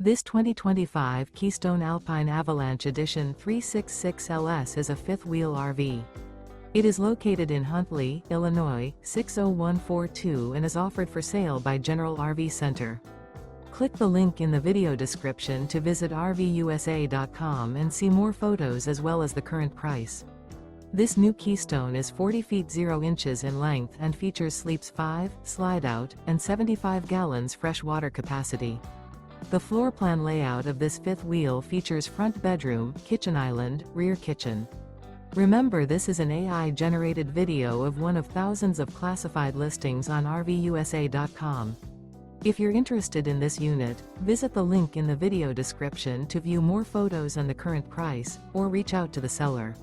This 2025 Keystone Alpine Avalanche Edition 366 LS is a fifth-wheel RV. It is located in Huntley, Illinois, 60142 and is offered for sale by General RV Center. Click the link in the video description to visit RVUSA.com and see more photos as well as the current price. This new Keystone is 40 feet 0 inches in length and features sleeps 5, slide-out, and 75 gallons fresh water capacity. The floor plan layout of this fifth wheel features front bedroom, kitchen island, rear kitchen. Remember, this is an AI-generated video of one of thousands of classified listings on RVUSA.com. If you're interested in this unit, visit the link in the video description to view more photos and the current price, or reach out to the seller.